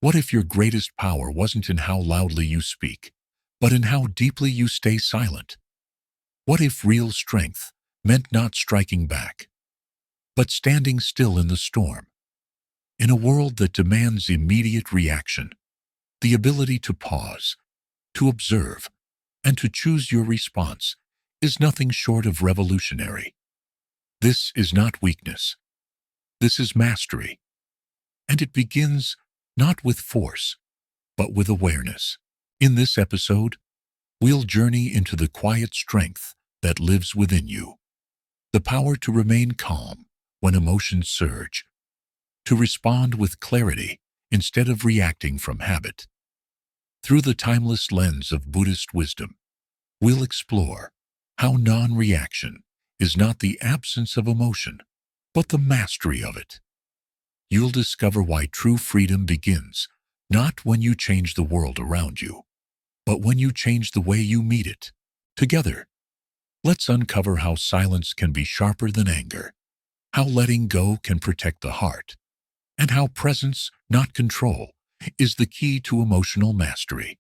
What if your greatest power wasn't in how loudly you speak, but in how deeply you stay silent? What if real strength meant not striking back, but standing still in the storm? In a world that demands immediate reaction, the ability to pause, to observe, and to choose your response is nothing short of revolutionary. This is not weakness. This is mastery. And it begins not with force, but with awareness. In this episode, we'll journey into the quiet strength that lives within you. The power to remain calm when emotions surge, to respond with clarity instead of reacting from habit. Through the timeless lens of Buddhist wisdom, we'll explore how non-reaction is not the absence of emotion, but the mastery of it. You'll discover why true freedom begins not when you change the world around you, but when you change the way you meet it. Together, let's uncover how silence can be sharper than anger, how letting go can protect the heart, and how presence, not control, is the key to emotional mastery.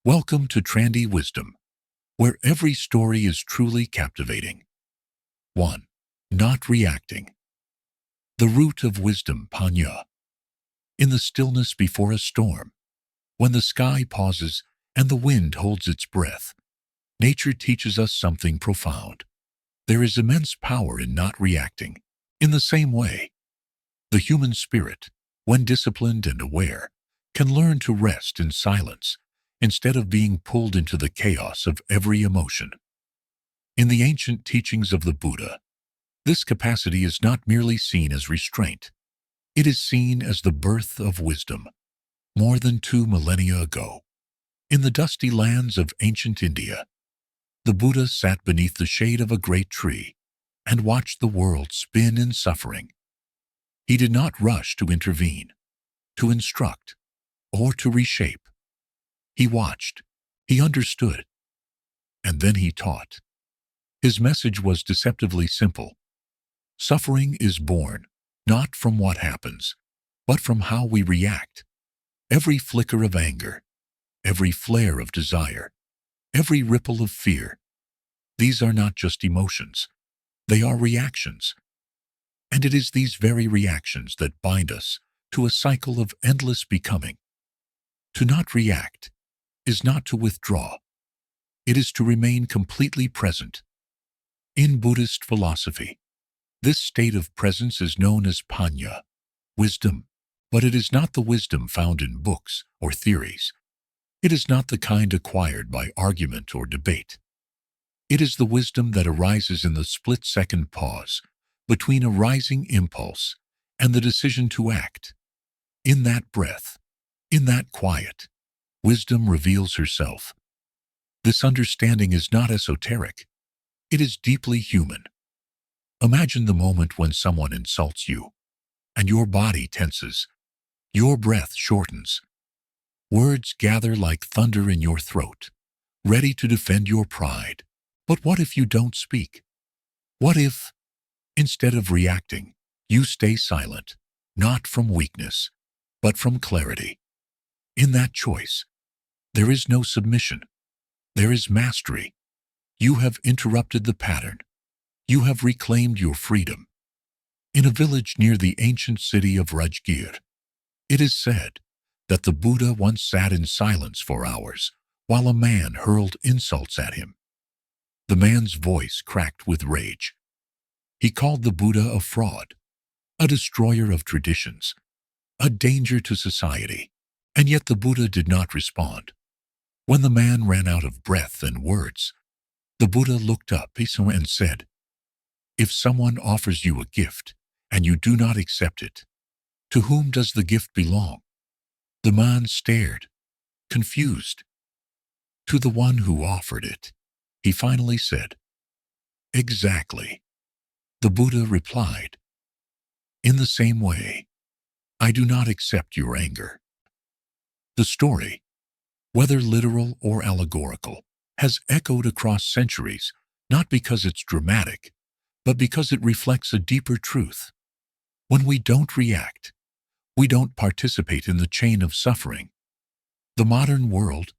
Welcome to Trendy Wisdom, where every story is truly captivating. 1. Not reacting. The root of wisdom, Panya. In the stillness before a storm, when the sky pauses and the wind holds its breath, nature teaches us something profound. There is immense power in not reacting. In the same way, the human spirit, when disciplined and aware, can learn to rest in silence instead of being pulled into the chaos of every emotion. In the ancient teachings of the Buddha, this capacity is not merely seen as restraint. It is seen as the birth of wisdom. More than 2 millennia ago, in the dusty lands of ancient India, the Buddha sat beneath the shade of a great tree and watched the world spin in suffering. He did not rush to intervene, to instruct, or to reshape. He watched, he understood, and then he taught. His message was deceptively simple. Suffering is born not from what happens, but from how we react. Every flicker of anger, every flare of desire, every ripple of fear, these are not just emotions, they are reactions. And it is these very reactions that bind us to a cycle of endless becoming. To not react is not to withdraw. It is to remain completely present. In Buddhist philosophy, this state of presence is known as Panya, wisdom, but it is not the wisdom found in books or theories. It is not the kind acquired by argument or debate. It is the wisdom that arises in the split-second pause between a rising impulse and the decision to act. In that breath, in that quiet, wisdom reveals herself. This understanding is not esoteric. It is deeply human. Imagine the moment when someone insults you, and your body tenses, your breath shortens. Words gather like thunder in your throat, ready to defend your pride. But what if you don't speak? What if, instead of reacting, you stay silent, not from weakness, but from clarity? In that choice, there is no submission. There is mastery. You have interrupted the pattern. You have reclaimed your freedom. In a village near the ancient city of Rajgir, it is said that the Buddha once sat in silence for hours while a man hurled insults at him. The man's voice cracked with rage. He called the Buddha a fraud, a destroyer of traditions, a danger to society, and yet the Buddha did not respond. When the man ran out of breath and words, the Buddha looked up and said, "If someone offers you a gift and you do not accept it, to whom does the gift belong?" The man stared, confused. "To the one who offered it," he finally said. "Exactly," the Buddha replied. "In the same way, I do not accept your anger." The story, whether literal or allegorical, has echoed across centuries, not because it's dramatic, but because it reflects a deeper truth. When we don't react, We don't participate in the chain of suffering. The modern world,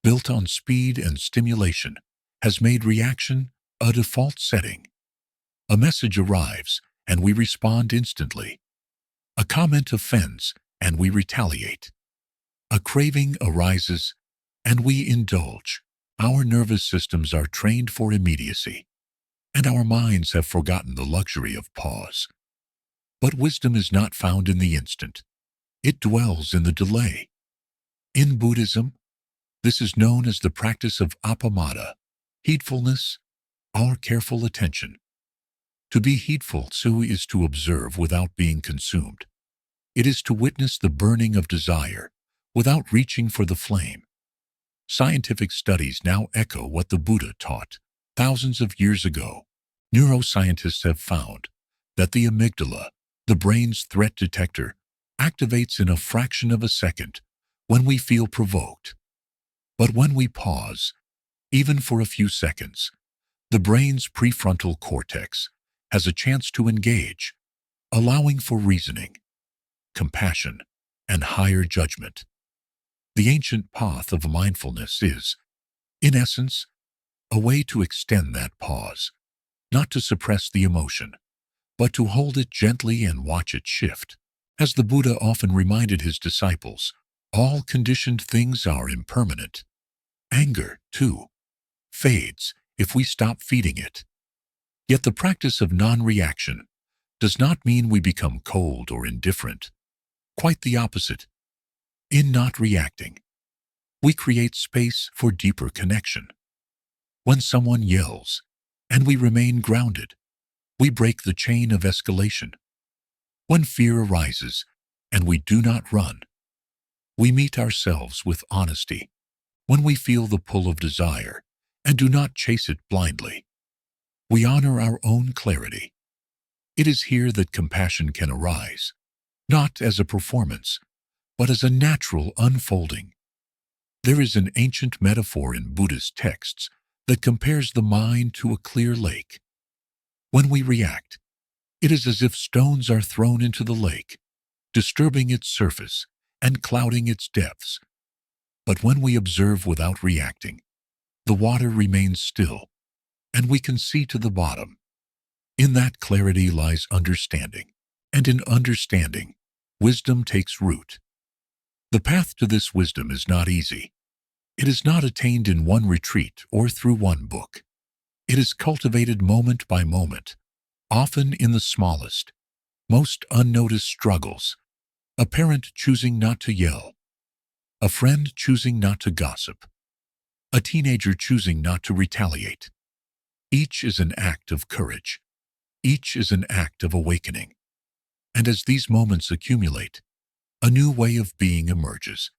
built on speed and stimulation, has made reaction a default setting. A message arrives, and we respond instantly. A comment offends, and we retaliate. A craving arises, and we indulge. Our nervous systems are trained for immediacy, and our minds have forgotten the luxury of pause. But wisdom is not found in the instant. It dwells in the delay. In Buddhism, this is known as the practice of appamada, heedfulness, or careful attention. To be heedful so is to observe without being consumed. It is to witness the burning of desire without reaching for the flame. Scientific studies now echo what the Buddha taught thousands of years ago. Neuroscientists have found that the amygdala, the brain's threat detector, activates in a fraction of a second when we feel provoked. But when we pause, even for a few seconds, the brain's prefrontal cortex has a chance to engage, allowing for reasoning, compassion, and higher judgment. The ancient path of mindfulness is, in essence, a way to extend that pause, not to suppress the emotion, but to hold it gently and watch it shift. As the Buddha often reminded his disciples, all conditioned things are impermanent. Anger, too, fades if we stop feeding it. Yet the practice of non-reaction does not mean we become cold or indifferent. Quite the opposite. In not reacting, we create space for deeper connection. When someone yells, and we remain grounded, we break the chain of escalation. When fear arises, and we do not run, we meet ourselves with honesty. When we feel the pull of desire, and do not chase it blindly, we honor our own clarity. It is here that compassion can arise, not as a performance, but as a natural unfolding. There is an ancient metaphor in Buddhist texts that compares the mind to a clear lake. When we react, it is as if stones are thrown into the lake, disturbing its surface and clouding its depths. But when we observe without reacting, the water remains still, and we can see to the bottom. In that clarity lies understanding, and in understanding, wisdom takes root. The path to this wisdom is not easy. It is not attained in one retreat or through one book. It is cultivated moment by moment, often in the smallest, most unnoticed struggles. A parent choosing not to yell, a friend choosing not to gossip, a teenager choosing not to retaliate. Each is an act of courage. Each is an act of awakening. And as these moments accumulate, a new way of being emerges.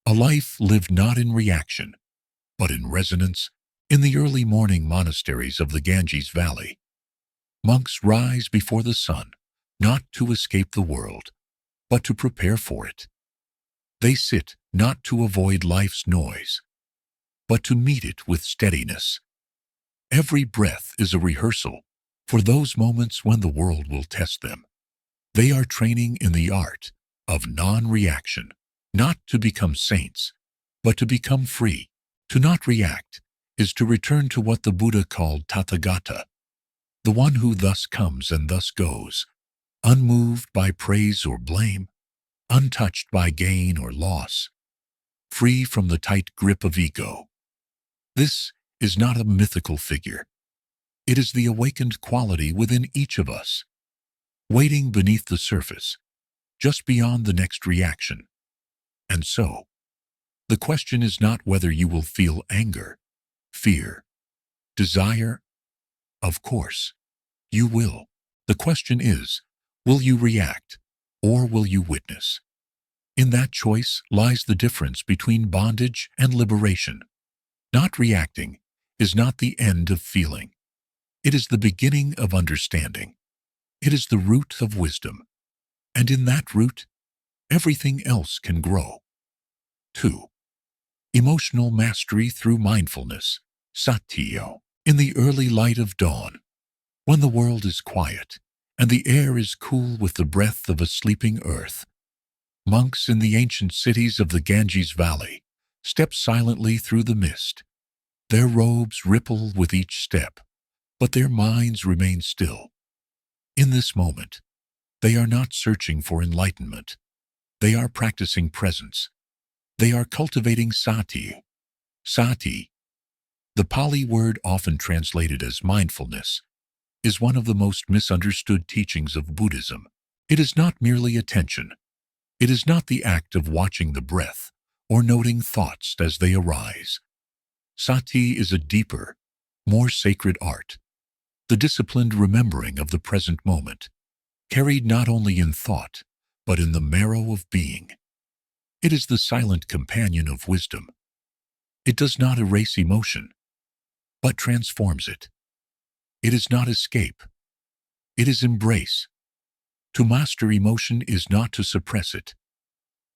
A life lived not in reaction, but in resonance. In the early morning monasteries of the Ganges Valley, monks rise before the sun, not to escape the world, but to prepare for it. They sit not to avoid life's noise, but to meet it with steadiness. Every breath is a rehearsal for those moments when the world will test them. They are training in the art of non-reaction, not to become saints, but to become free. To not react is to return to what the Buddha called Tathagata, the one who thus comes and thus goes, unmoved by praise or blame, untouched by gain or loss, free from the tight grip of ego. This is not a mythical figure. It is the awakened quality within each of us, waiting beneath the surface, just beyond the next reaction. And so, the question is not whether you will feel anger, fear, desire. Of course, you will. The question is, will you react, or will you witness? In that choice lies the difference between bondage and liberation. Not reacting is not the end of feeling. It is the beginning of understanding. It is the root of wisdom. And in that root, everything else can grow. 2. Emotional mastery through mindfulness, satyo. In the early light of dawn, when the world is quiet and the air is cool with the breath of a sleeping earth, Monks in the ancient cities of the Ganges Valley step silently through the mist. Their robes ripple with each step, but their minds remain still. In this moment, they are not searching for enlightenment. They are practicing presence. They are cultivating sati. Sati, the Pali word often translated as mindfulness, is one of the most misunderstood teachings of Buddhism. It is not merely attention. It is not the act of watching the breath or noting thoughts as they arise. Sati is a deeper, more sacred art, the disciplined remembering of the present moment, carried not only in thought, but in the marrow of being. It is the silent companion of wisdom. It does not erase emotion, but transforms it. It is not escape. It is embrace. To master emotion is not to suppress it,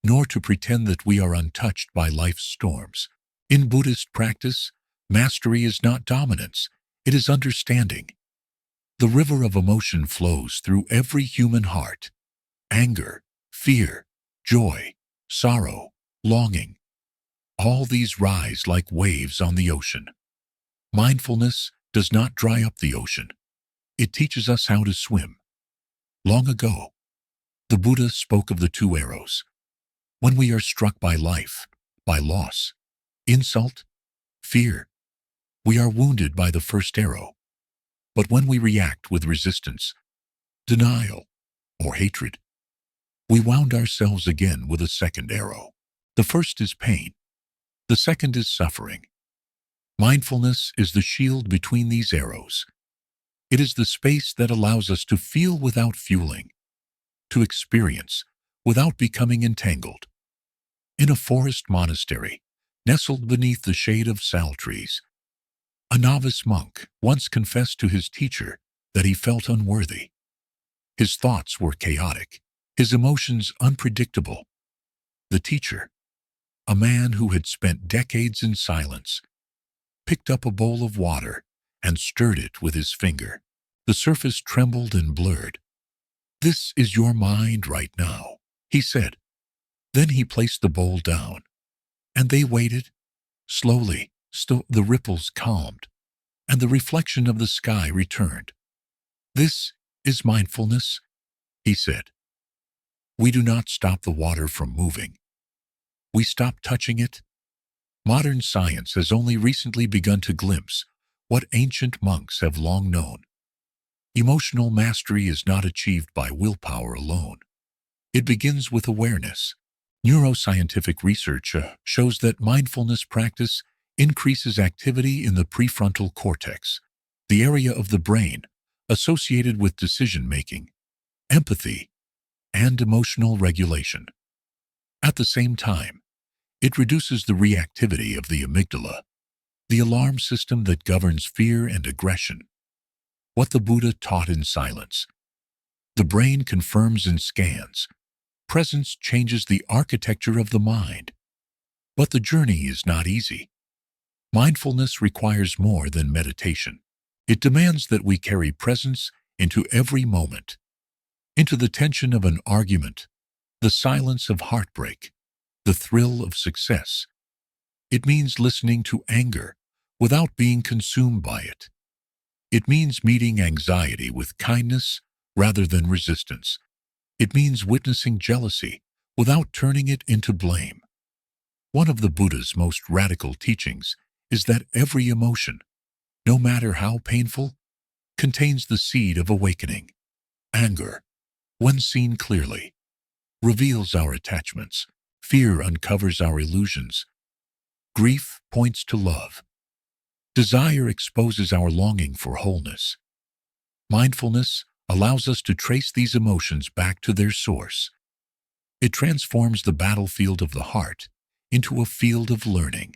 nor to pretend that we are untouched by life's storms. In Buddhist practice, mastery is not dominance, it is understanding. The river of emotion flows through every human heart. Anger, fear, joy, sorrow, longing. All these rise like waves on the ocean. Mindfulness does not dry up the ocean. It teaches us how to swim. Long ago, the Buddha spoke of the two arrows. When we are struck by life, by loss, insult, fear, we are wounded by the first arrow. But when we react with resistance, denial, or hatred, we wound ourselves again with a second arrow. The first is pain. The second is suffering. Mindfulness is the shield between these arrows. It is the space that allows us to feel without fueling, to experience without becoming entangled. In a forest monastery, nestled beneath the shade of sal trees, a novice monk once confessed to his teacher that he felt unworthy. His thoughts were chaotic, his emotions unpredictable. The teacher, a man who had spent decades in silence, picked up a bowl of water and stirred it with his finger. The surface trembled and blurred. "This is your mind right now," he said. Then he placed the bowl down, and they waited. Slowly, the ripples calmed, and the reflection of the sky returned. "This is mindfulness," he said. We do not stop the water from moving. We stop touching it. Modern science has only recently begun to glimpse what ancient monks have long known. Emotional mastery is not achieved by willpower alone. It begins with awareness. Neuroscientific research shows that mindfulness practice increases activity in the prefrontal cortex, the area of the brain associated with decision-making, empathy, and emotional regulation. At the same time, it reduces the reactivity of the amygdala, the alarm system that governs fear and aggression. What the Buddha taught in silence. The brain confirms and scans. Presence changes the architecture of the mind. But the journey is not easy. Mindfulness requires more than meditation. It demands that we carry presence into every moment, into the tension of an argument, the silence of heartbreak, the thrill of success. It means listening to anger without being consumed by it. It means meeting anxiety with kindness rather than resistance. It means witnessing jealousy without turning it into blame. One of the Buddha's most radical teachings is that every emotion, no matter how painful, contains the seed of awakening. Anger, when seen clearly, reveals our attachments. Fear uncovers our illusions. Grief points to love. Desire exposes our longing for wholeness. Mindfulness allows us to trace these emotions back to their source. It transforms the battlefield of the heart into a field of learning.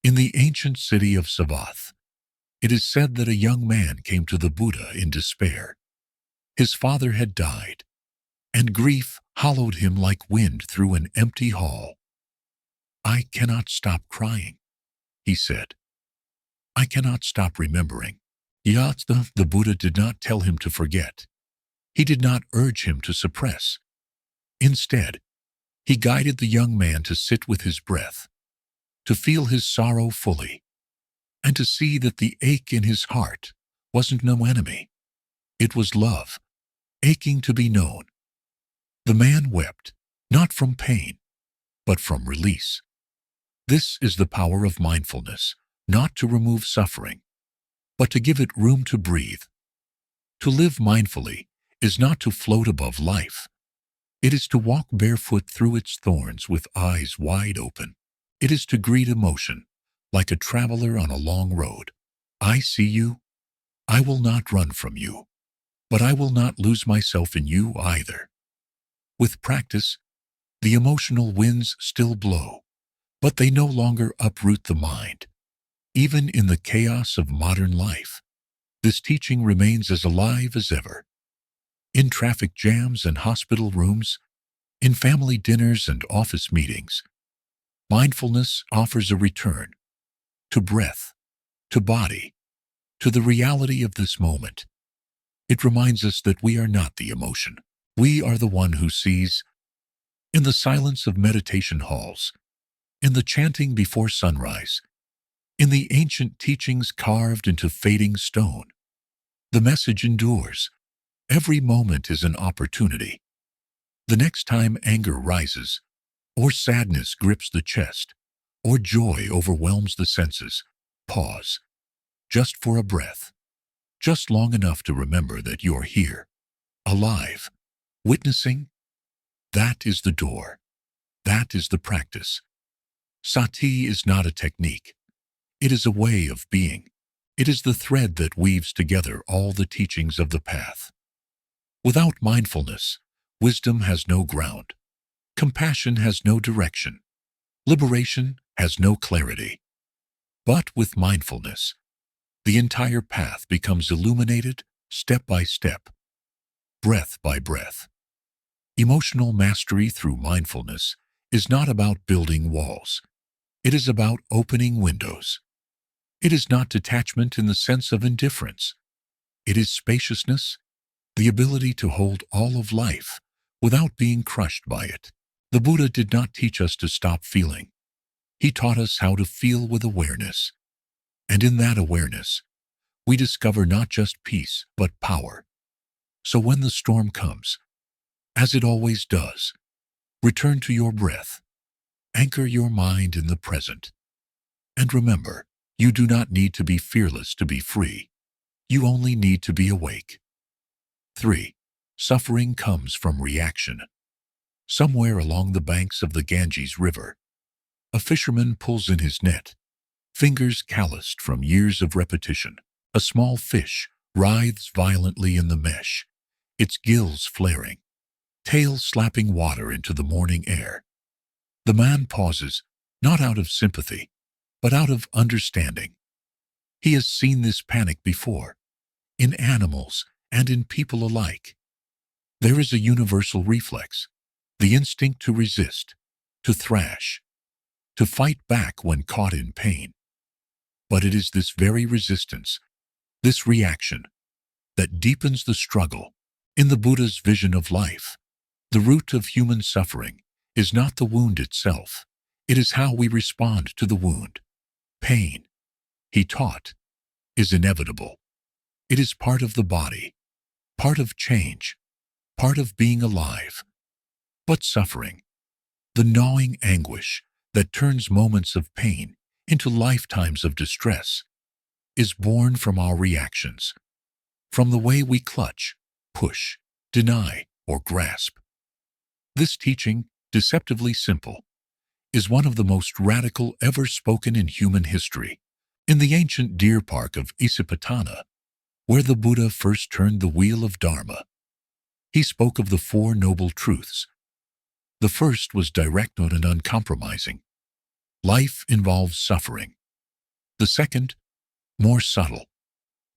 In the ancient city of Savath, it is said that a young man came to the Buddha in despair. His father had died, and grief hollowed him like wind through an empty hall. "I cannot stop crying," he said. "I cannot stop remembering." Yet the Buddha did not tell him to forget. He did not urge him to suppress. Instead, He guided the young man to sit with his breath, to feel his sorrow fully, and to see that the ache in his heart wasn't no enemy. It was love, aching to be known. The man wept, not from pain, but from release. This is the power of mindfulness, not to remove suffering, but to give it room to breathe. To live mindfully is not to float above life. It is to walk barefoot through its thorns with eyes wide open. It is to greet emotion like a traveler on a long road. I see you. I will not run from you, but I will not lose myself in you either. With practice, the emotional winds still blow, but they no longer uproot the mind. Even in the chaos of modern life, this teaching remains as alive as ever. In traffic jams and hospital rooms, in family dinners and office meetings, mindfulness offers a return to breath, to body, to the reality of this moment. It reminds us that we are not the emotion. We are the one who sees. In the silence of meditation halls, in the chanting before sunrise, in the ancient teachings carved into fading stone, the message endures. Every moment is an opportunity. The next time anger rises, or sadness grips the chest, or joy overwhelms the senses, pause, just for a breath, just long enough to remember that you're here, alive, witnessing. That is the door. That is the practice. Sati is not a technique. It is a way of being. It is the thread that weaves together all the teachings of the path. Without mindfulness, wisdom has no ground. Compassion has no direction. Liberation has no clarity. But with mindfulness, the entire path becomes illuminated step by step, breath by breath. Emotional mastery through mindfulness is not about building walls. It is about opening windows. It is not detachment in the sense of indifference. It is spaciousness, the ability to hold all of life without being crushed by it. The Buddha did not teach us to stop feeling. He taught us how to feel with awareness. And in that awareness, we discover not just peace, but power. So when the storm comes, as it always does, return to your breath. Anchor your mind in the present. And remember, you do not need to be fearless to be free. You only need to be awake. 3. Suffering comes from reaction. Somewhere along the banks of the Ganges River, a fisherman pulls in his net, fingers calloused from years of repetition. A small fish writhes violently in the mesh, its gills flaring, tail slapping water into the morning air. The man pauses, not out of sympathy, but out of understanding. He has seen this panic before, in animals and in people alike. There is a universal reflex, the instinct to resist, to thrash, to fight back when caught in pain. But it is this very resistance, this reaction, that deepens the struggle. In the Buddha's vision of life, the root of human suffering is not the wound itself. It is how we respond to the wound. Pain, he taught, is inevitable. It is part of the body, part of change, part of being alive. But suffering, the gnawing anguish that turns moments of pain into lifetimes of distress, is born from our reactions, from the way we clutch, push, deny, or grasp. This teaching, deceptively simple, is one of the most radical ever spoken in human history. In the ancient deer park of Isipatana, where the Buddha first turned the wheel of Dharma, he spoke of the Four Noble Truths. The first was direct and uncompromising. Life involves suffering. The second, more subtle,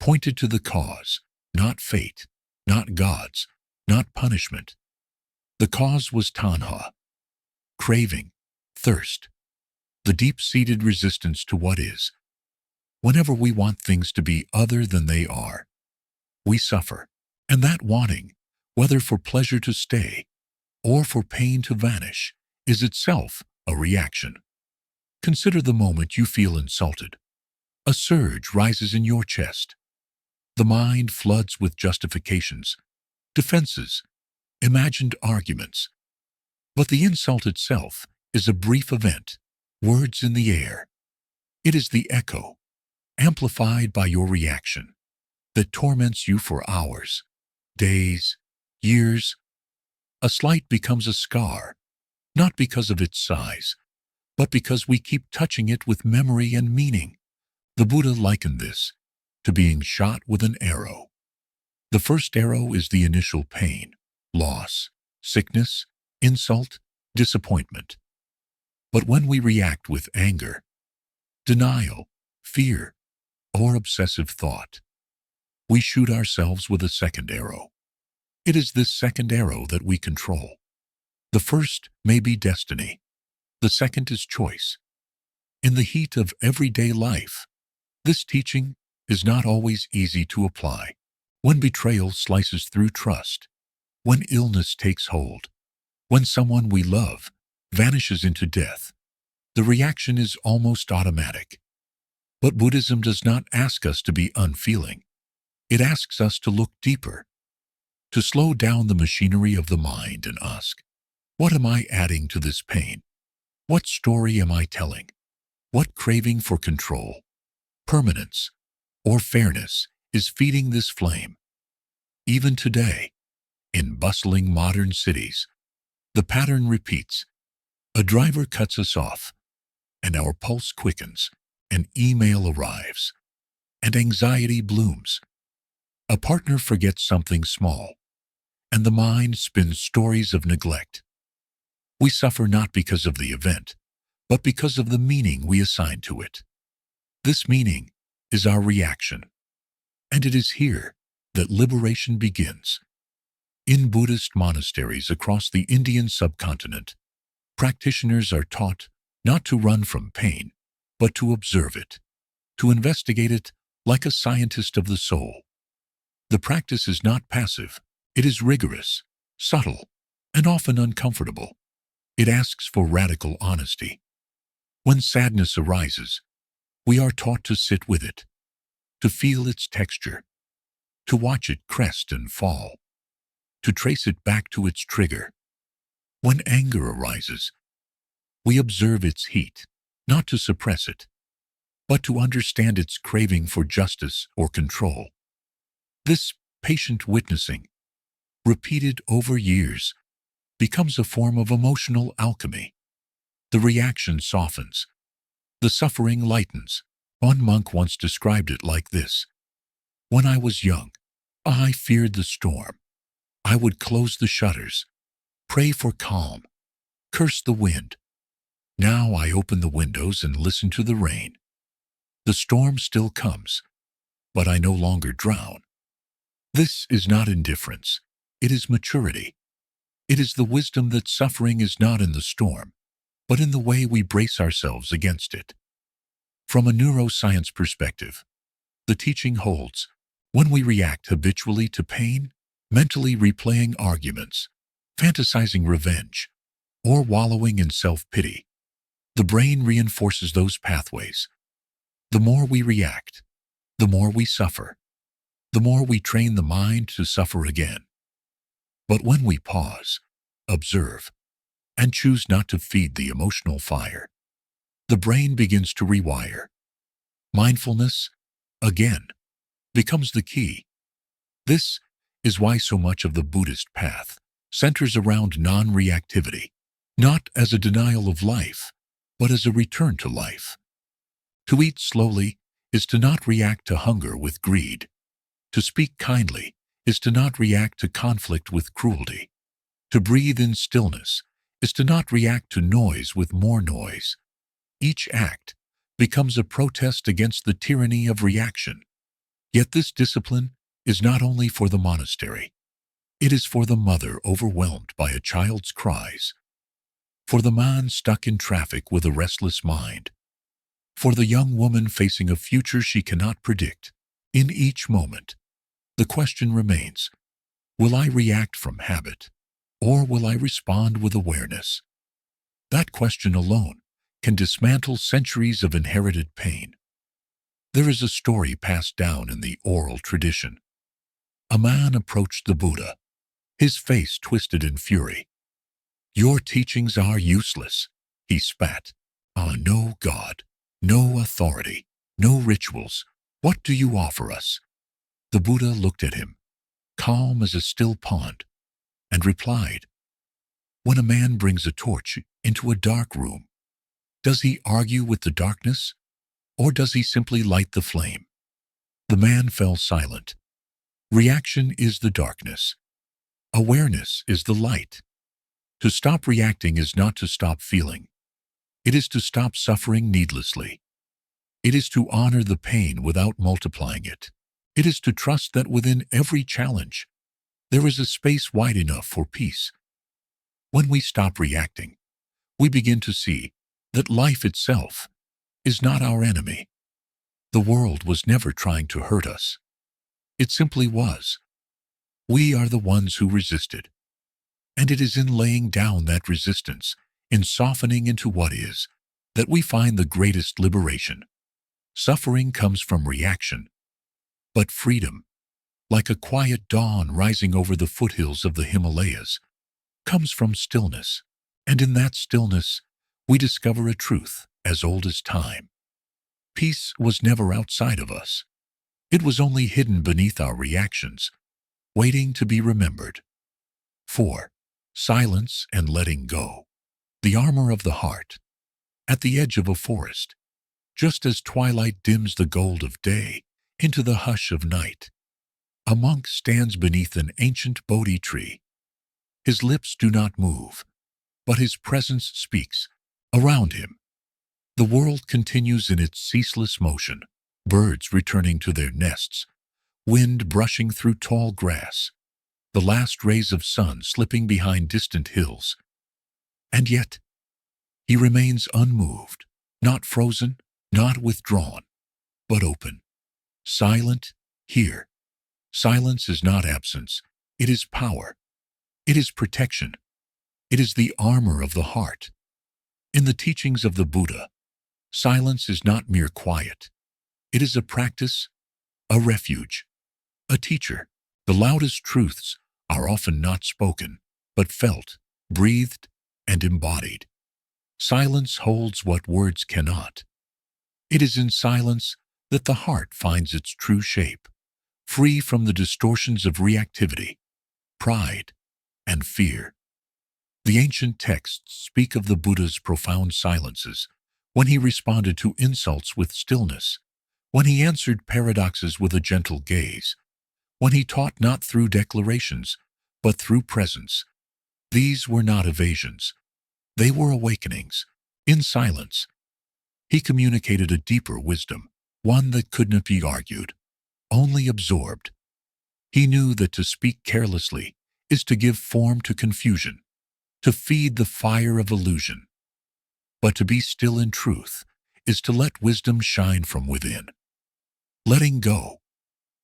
pointed to the cause, not fate, not gods, not punishment. The cause was tanha, craving, thirst, the deep-seated resistance to what is. Whenever we want things to be other than they are, we suffer. And that wanting, whether for pleasure to stay or for pain to vanish, is itself a reaction. Consider the moment you feel insulted. A surge rises in your chest. The mind floods with justifications, defenses, imagined arguments. But the insult itself is a brief event, words in the air. It is the echo, amplified by your reaction, that torments you for hours, days, years. A slight becomes a scar, not because of its size, but because we keep touching it with memory and meaning. The Buddha likened this to being shot with an arrow. The first arrow is the initial pain, loss, sickness, insult, disappointment. But when we react with anger, denial, fear, or obsessive thought, we shoot ourselves with a second arrow. It is this second arrow that we control. The first may be destiny. The second is choice. In the heat of everyday life, this teaching is not always easy to apply. When betrayal slices through trust, when illness takes hold, when someone we love vanishes into death, the reaction is almost automatic. But Buddhism does not ask us to be unfeeling. It asks us to look deeper, to slow down the machinery of the mind and ask, what am I adding to this pain? What story am I telling? What craving for control, permanence, or fairness is feeding this flame? Even today, in bustling modern cities, the pattern repeats. A driver cuts us off, and our pulse quickens. An email arrives, and anxiety blooms. A partner forgets something small, and the mind spins stories of neglect. We suffer not because of the event, but because of the meaning we assign to it. This meaning is our reaction, and it is here that liberation begins. In Buddhist monasteries across the Indian subcontinent, practitioners are taught not to run from pain, but to observe it, to investigate it like a scientist of the soul. The practice is not passive. It is rigorous, subtle, and often uncomfortable. It asks for radical honesty. When sadness arises, we are taught to sit with it, to feel its texture, to watch it crest and fall, to trace it back to its trigger. When anger arises, we observe its heat, not to suppress it, but to understand its craving for justice or control. This patient witnessing, repeated over years, becomes a form of emotional alchemy. The reaction softens. The suffering lightens. One monk once described it like this: when I was young, I feared the storm. I would close the shutters, pray for calm, curse the wind. Now I open the windows and listen to the rain. The storm still comes, but I no longer drown. This is not indifference. It is maturity. It is the wisdom that suffering is not in the storm, but in the way we brace ourselves against it. From a neuroscience perspective, the teaching holds: when we react habitually to pain, mentally replaying arguments, fantasizing revenge, or wallowing in self-pity, the brain reinforces those pathways. The more we react, the more we suffer, the more we train the mind to suffer again. But when we pause, observe, and choose not to feed the emotional fire, the brain begins to rewire. Mindfulness, again, becomes the key. This is why so much of the Buddhist path centers around non-reactivity, not as a denial of life, but as a return to life. To eat slowly is to not react to hunger with greed. To speak kindly is to not react to conflict with cruelty. To breathe in stillness is to not react to noise with more noise. Each act becomes a protest against the tyranny of reaction. Yet this discipline is not only for the monastery. It is for the mother overwhelmed by a child's cries, for the man stuck in traffic with a restless mind, for the young woman facing a future she cannot predict. In each moment, the question remains: will I react from habit, or will I respond with awareness? That question alone can dismantle centuries of inherited pain. There is a story passed down in the oral tradition. A man approached the Buddha, his face twisted in fury. "Your teachings are useless," he spat. No God, no authority, no rituals. What do you offer us?" The Buddha looked at him, calm as a still pond, and replied, "When a man brings a torch into a dark room, does he argue with the darkness, or does he simply light the flame?" The man fell silent. Reaction is the darkness. Awareness is the light. To stop reacting is not to stop feeling. It is to stop suffering needlessly. It is to honor the pain without multiplying it. It is to trust that within every challenge, there is a space wide enough for peace. When we stop reacting, we begin to see that life itself is not our enemy. The world was never trying to hurt us. It simply was. We are the ones who resisted. And it is in laying down that resistance, in softening into what is, that we find the greatest liberation. Suffering comes from reaction, but freedom, like a quiet dawn rising over the foothills of the Himalayas, comes from stillness. And in that stillness, we discover a truth as old as time. Peace was never outside of us. It was only hidden beneath our reactions, waiting to be remembered. 4. Silence and letting go. The armor of the heart. At the edge of a forest, just as twilight dims the gold of day into the hush of night, a monk stands beneath an ancient Bodhi tree. His lips do not move, but his presence speaks. Around him, the world continues in its ceaseless motion, birds returning to their nests, wind brushing through tall grass, the last rays of sun slipping behind distant hills. And yet, he remains unmoved, not frozen, not withdrawn, but open, silent, here. Silence is not absence, it is power. It is protection. It is the armor of the heart. In the teachings of the Buddha, silence is not mere quiet. It is a practice, a refuge, a teacher. The loudest truths are often not spoken, but felt, breathed, and embodied. Silence holds what words cannot. It is in silence that the heart finds its true shape, free from the distortions of reactivity, pride, and fear. The ancient texts speak of the Buddha's profound silences, when he responded to insults with stillness, when he answered paradoxes with a gentle gaze, when he taught not through declarations, but through presence. These were not evasions. They were awakenings. In silence, he communicated a deeper wisdom, one that could not be argued, only absorbed. He knew that to speak carelessly is to give form to confusion, to feed the fire of illusion. But to be still in truth is to let wisdom shine from within. Letting go,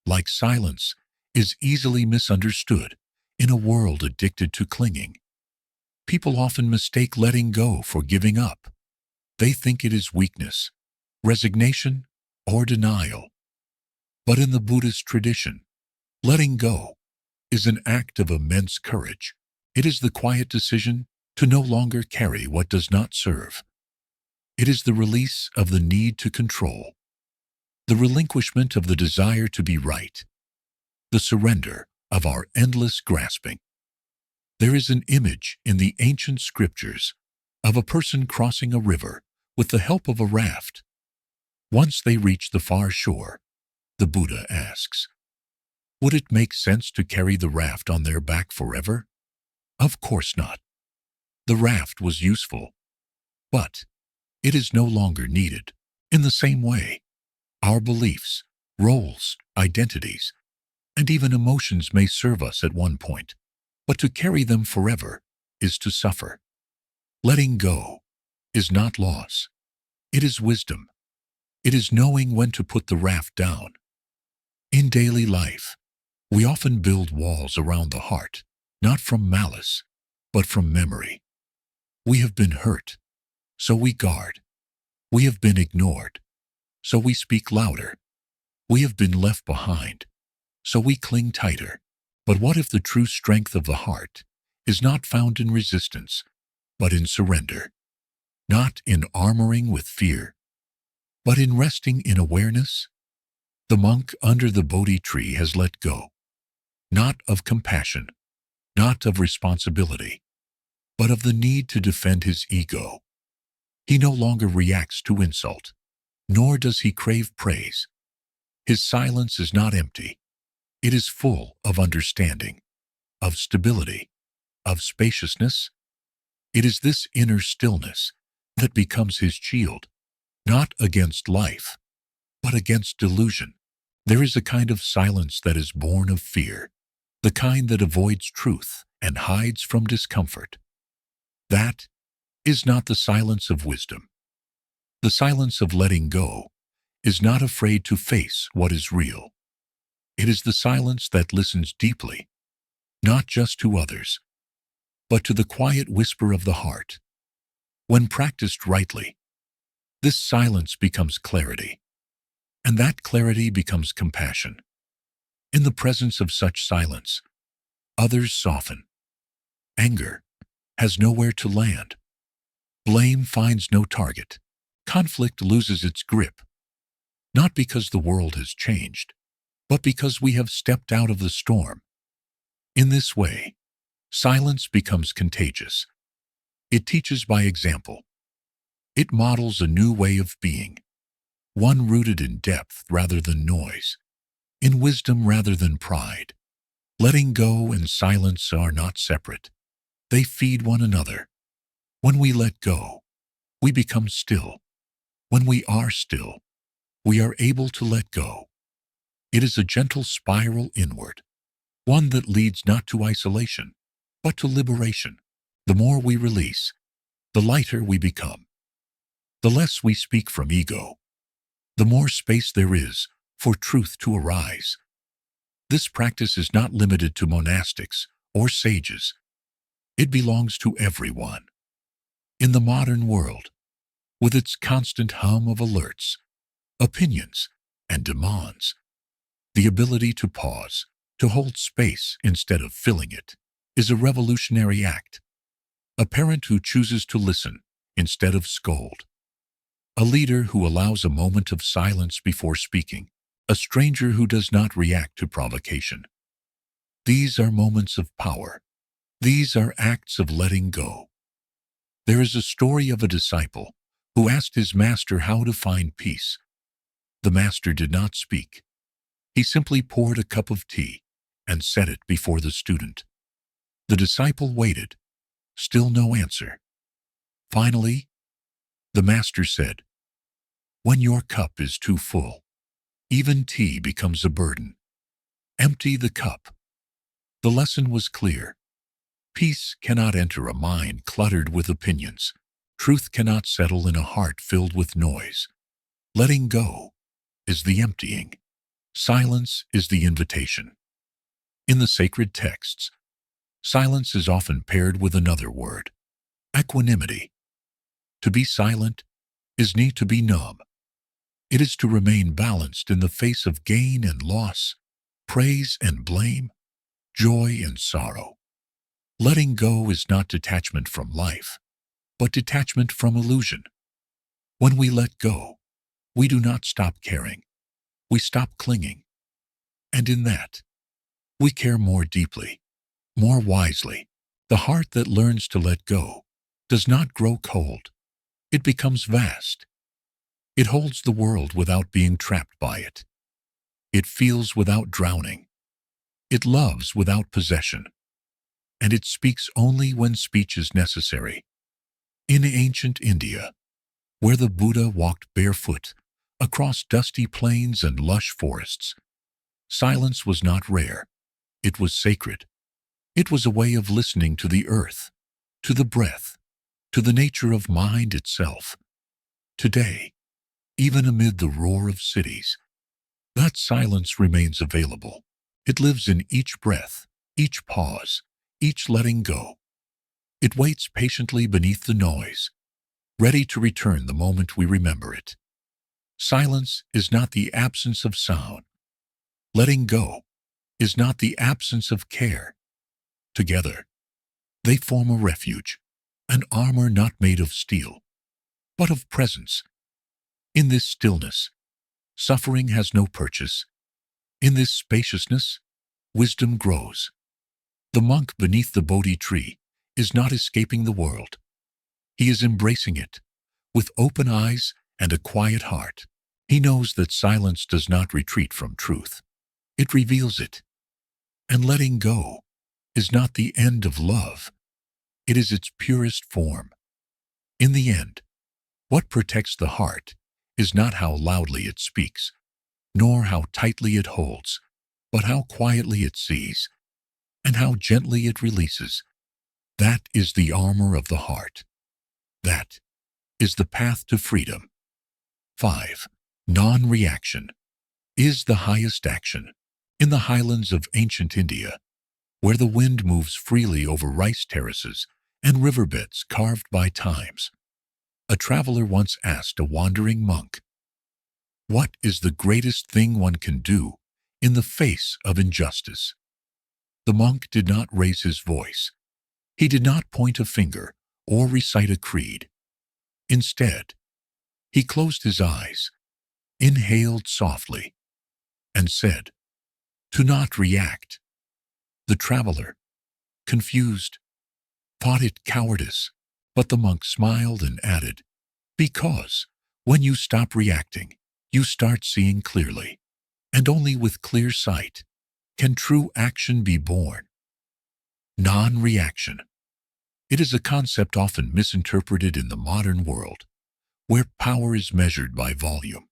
like silence, is easily misunderstood in a world addicted to clinging. People often mistake letting go for giving up. They think it is weakness, resignation, or denial. But in the Buddhist tradition, letting go is an act of immense courage. It is the quiet decision to no longer carry what does not serve. It is the release of the need to control, the relinquishment of the desire to be right, the surrender of our endless grasping. There is an image in the ancient scriptures of a person crossing a river with the help of a raft. Once they reach the far shore, the Buddha asks, would it make sense to carry the raft on their back forever? Of course not. The raft was useful, but it is no longer needed. In the same way, our beliefs, roles, identities, and even emotions may serve us at one point, but to carry them forever is to suffer. Letting go is not loss. It is wisdom. It is knowing when to put the raft down. In daily life, we often build walls around the heart, not from malice, but from memory. We have been hurt, so we guard. We have been ignored, so we speak louder. We have been left behind, so we cling tighter. But what if the true strength of the heart is not found in resistance, but in surrender? Not in armoring with fear, but in resting in awareness? The monk under the Bodhi tree has let go, not of compassion, not of responsibility, but of the need to defend his ego. He no longer reacts to insult, nor does he crave praise. His silence is not empty. It is full of understanding, of stability, of spaciousness. It is this inner stillness that becomes his shield, not against life, but against delusion. There is a kind of silence that is born of fear, the kind that avoids truth and hides from discomfort. That is not the silence of wisdom. The silence of letting go is not afraid to face what is real. It is the silence that listens deeply, not just to others, but to the quiet whisper of the heart. When practiced rightly, this silence becomes clarity, and that clarity becomes compassion. In the presence of such silence, others soften. Anger has nowhere to land. Blame finds no target. Conflict loses its grip, not because the world has changed, but because we have stepped out of the storm. In this way, silence becomes contagious. It teaches by example. It models a new way of being, one rooted in depth rather than noise, in wisdom rather than pride. Letting go and silence are not separate. They feed one another. When we let go, we become still. When we are still, we are able to let go. It is a gentle spiral inward, one that leads not to isolation, but to liberation. The more we release, the lighter we become. The less we speak from ego, the more space there is for truth to arise. This practice is not limited to monastics or sages. It belongs to everyone. In the modern world, with its constant hum of alerts, opinions, and demands, the ability to pause, to hold space instead of filling it, is a revolutionary act. A parent who chooses to listen instead of scold. A leader who allows a moment of silence before speaking. A stranger who does not react to provocation. These are moments of power. These are acts of letting go. There is a story of a disciple who asked his master how to find peace. The master did not speak. He simply poured a cup of tea and set it before the student. The disciple waited. Still no answer. Finally, the master said, "When your cup is too full, even tea becomes a burden. Empty the cup." The lesson was clear. Peace cannot enter a mind cluttered with opinions. Truth cannot settle in a heart filled with noise. Letting go is the emptying. Silence is the invitation. In the sacred texts, silence is often paired with another word, equanimity. To be silent is not to be numb. It is to remain balanced in the face of gain and loss, praise and blame, joy and sorrow. Letting go is not detachment from life, but detachment from illusion. When we let go, we do not stop caring. We stop clinging. And in that, we care more deeply, more wisely. The heart that learns to let go does not grow cold. It becomes vast. It holds the world without being trapped by it. It feels without drowning. It loves without possession. And it speaks only when speech is necessary. In ancient India, where the Buddha walked barefoot across dusty plains and lush forests, silence was not rare. It was sacred. It was a way of listening to the earth, to the breath, to the nature of mind itself. Today, even amid the roar of cities, that silence remains available. It lives in each breath, each pause, each letting go. It waits patiently beneath the noise, ready to return the moment we remember it. Silence is not the absence of sound. Letting go is not the absence of care. Together, they form a refuge, an armor not made of steel, but of presence. In this stillness, suffering has no purchase. In this spaciousness, wisdom grows. The monk beneath the Bodhi tree is not escaping the world. He is embracing it, with open eyes and a quiet heart. He knows that silence does not retreat from truth. It reveals it. And letting go is not the end of love. It is its purest form. In the end, what protects the heart is not how loudly it speaks, nor how tightly it holds, but how quietly it sees, and how gently it releases. That is the armor of the heart. That is the path to freedom. 5. Non-reaction is the highest action. In the highlands of ancient India, where the wind moves freely over rice terraces and riverbeds carved by times, a traveler once asked a wandering monk, "What is the greatest thing one can do in the face of injustice?" The monk did not raise his voice. He did not point a finger or recite a creed. Instead, he closed his eyes, inhaled softly, and said, "To not react." The traveler, confused, thought it cowardice, but the monk smiled and added, "Because when you stop reacting, you start seeing clearly, and only with clear sight can true action be born." Non-reaction. It is a concept often misinterpreted in the modern world, where power is measured by volume,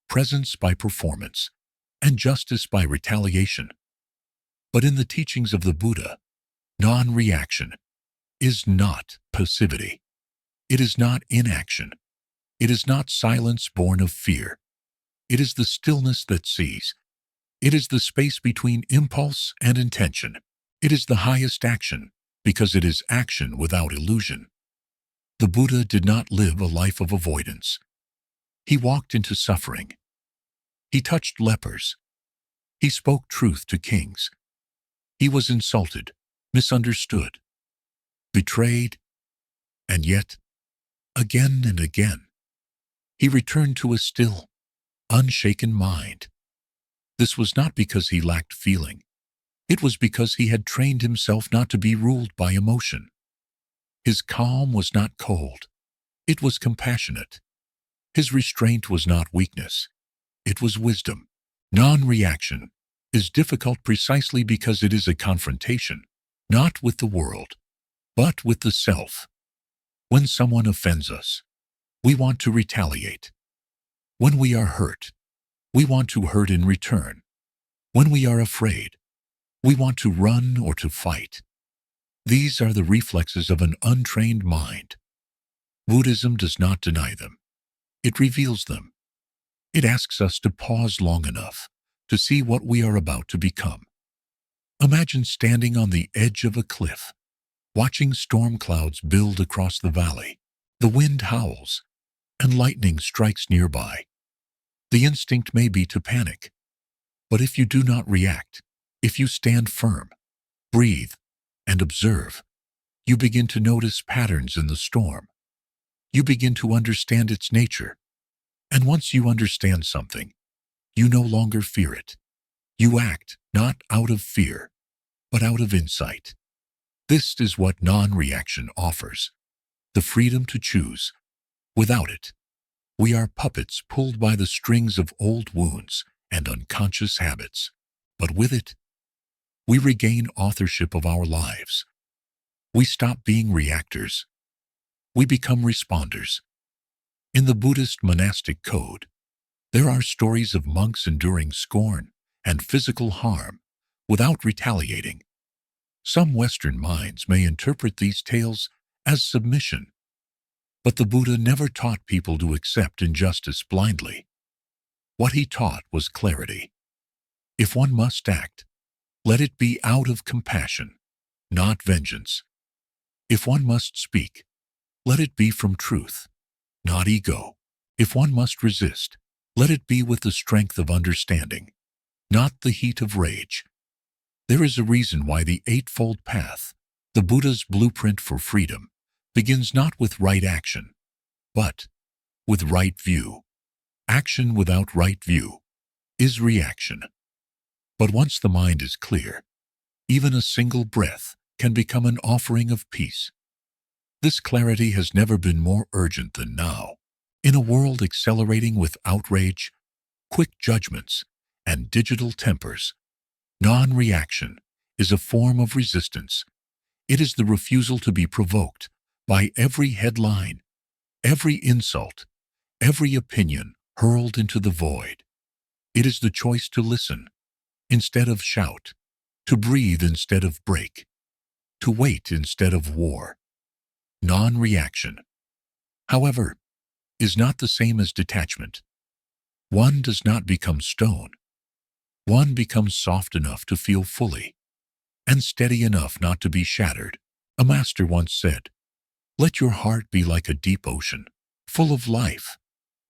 presence by performance, and justice by retaliation. But in the teachings of the Buddha, non-reaction is not passivity. It is not inaction. It is not silence born of fear. It is the stillness that sees. It is the space between impulse and intention. It is the highest action because it is action without illusion. The Buddha did not live a life of avoidance. He walked into suffering. He touched lepers. He spoke truth to kings. He was insulted, misunderstood, betrayed, and yet, again and again, he returned to a still, unshaken mind. This was not because he lacked feeling. It was because he had trained himself not to be ruled by emotion. His calm was not cold. It was compassionate. His restraint was not weakness. It was wisdom. Non-reaction is difficult precisely because it is a confrontation, not with the world, but with the self. When someone offends us, we want to retaliate. When we are hurt, we want to hurt in return. When we are afraid, we want to run or to fight. These are the reflexes of an untrained mind. Buddhism does not deny them. It reveals them. It asks us to pause long enough to see what we are about to become. Imagine standing on the edge of a cliff, watching storm clouds build across the valley. The wind howls, and lightning strikes nearby. The instinct may be to panic, but if you do not react, if you stand firm, breathe, and observe, you begin to notice patterns in the storm. You begin to understand its nature. And once you understand something, you no longer fear it. You act not out of fear, but out of insight. This is what non-reaction offers, the freedom to choose. Without it, we are puppets pulled by the strings of old wounds and unconscious habits. But with it, we regain authorship of our lives. We stop being reactors. We become responders. In the Buddhist monastic code, there are stories of monks enduring scorn and physical harm without retaliating. Some Western minds may interpret these tales as submission, but the Buddha never taught people to accept injustice blindly. What he taught was clarity. If one must act, let it be out of compassion, not vengeance. If one must speak, let it be from truth, not ego. If one must resist, let it be with the strength of understanding, not the heat of rage. There is a reason why the Eightfold Path, the Buddha's blueprint for freedom, begins not with right action, but with right view. Action without right view is reaction. But once the mind is clear, even a single breath can become an offering of peace. This clarity has never been more urgent than now. In a world accelerating with outrage, quick judgments, and digital tempers, non-reaction is a form of resistance. It is the refusal to be provoked by every headline, every insult, every opinion hurled into the void. It is the choice to listen instead of shout, to breathe instead of break, to wait instead of war. Non-reaction, however, is not the same as detachment. One does not become stone. One becomes soft enough to feel fully, and steady enough not to be shattered. A master once said, "Let your heart be like a deep ocean, full of life,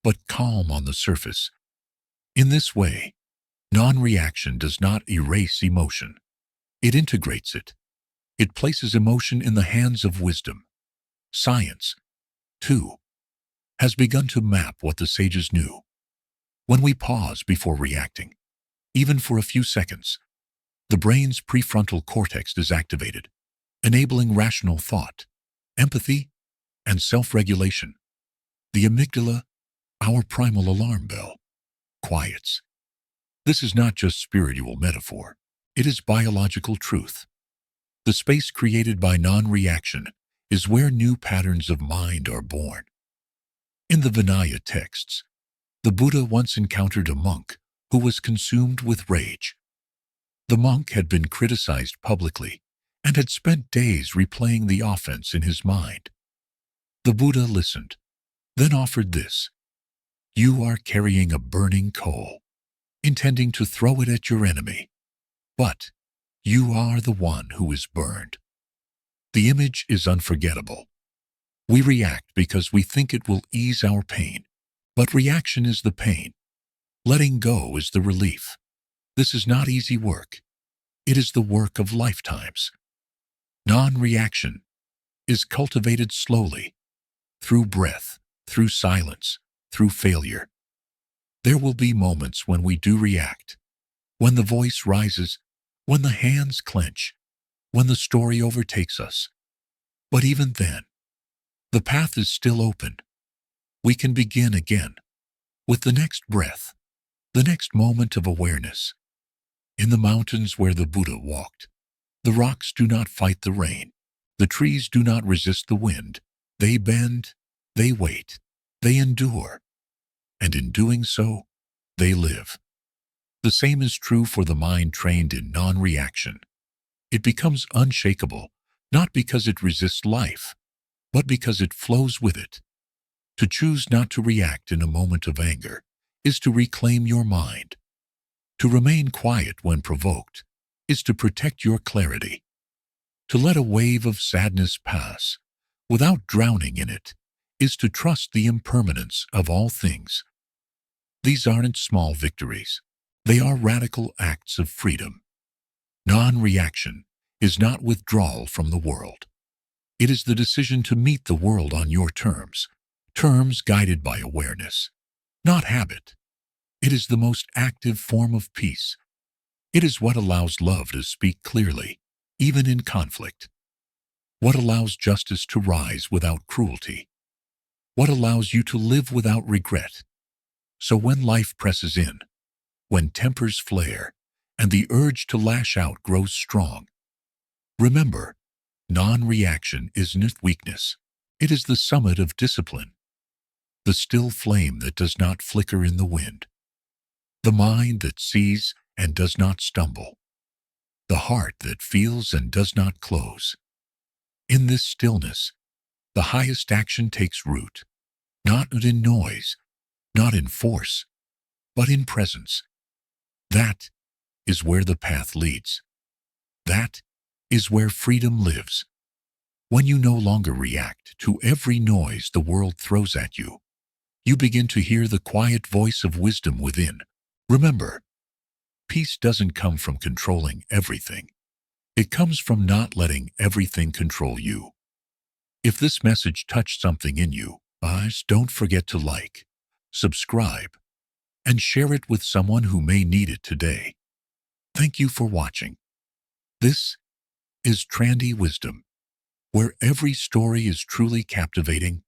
but calm on the surface." In this way, non-reaction does not erase emotion. It integrates it. It places emotion in the hands of wisdom. Science, too, has begun to map what the sages knew. When we pause before reacting, even for a few seconds, the brain's prefrontal cortex is activated, enabling rational thought, empathy, and self-regulation. The amygdala, our primal alarm bell, quiets. This is not just spiritual metaphor. It is biological truth. The space created by non-reaction is where new patterns of mind are born. In the Vinaya texts, the Buddha once encountered a monk who was consumed with rage. The monk had been criticized publicly and had spent days replaying the offense in his mind. The Buddha listened, then offered this: "You are carrying a burning coal, intending to throw it at your enemy, but you are the one who is burned." The image is unforgettable. We react because we think it will ease our pain, but reaction is the pain. Letting go is the relief. This is not easy work. It is the work of lifetimes. Non-reaction is cultivated slowly, through breath, through silence, through failure. There will be moments when we do react, when the voice rises, when the hands clench, when the story overtakes us. But even then, the path is still open. We can begin again, with the next breath, the next moment of awareness. In the mountains where the Buddha walked, the rocks do not fight the rain. The trees do not resist the wind. They bend, they wait, they endure. And in doing so, they live. The same is true for the mind trained in non-reaction. It becomes unshakable, not because it resists life, but because it flows with it. To choose not to react in a moment of anger is to reclaim your mind. To remain quiet when provoked is to protect your clarity. To let a wave of sadness pass without drowning in it is to trust the impermanence of all things. These aren't small victories. They are radical acts of freedom. Non-reaction is not withdrawal from the world. It is the decision to meet the world on your terms, terms guided by awareness, not habit. It is the most active form of peace. It is what allows love to speak clearly, even in conflict. What allows justice to rise without cruelty. What allows you to live without regret. So when life presses in, when tempers flare, and the urge to lash out grows strong, remember, non-reaction isn't weakness. It is the summit of discipline. The still flame that does not flicker in the wind. The mind that sees and does not stumble. The heart that feels and does not close. In this stillness, the highest action takes root, not in noise, not in force, but in presence. That is where the path leads. That is where freedom lives. When you no longer react to every noise the world throws at you, you begin to hear the quiet voice of wisdom within. Remember, peace doesn't come from controlling everything. It comes from not letting everything control you. If this message touched something in you, guys, don't forget to like, subscribe, and share it with someone who may need it today. Thank you for watching. This is Trendy Wisdom, where every story is truly captivating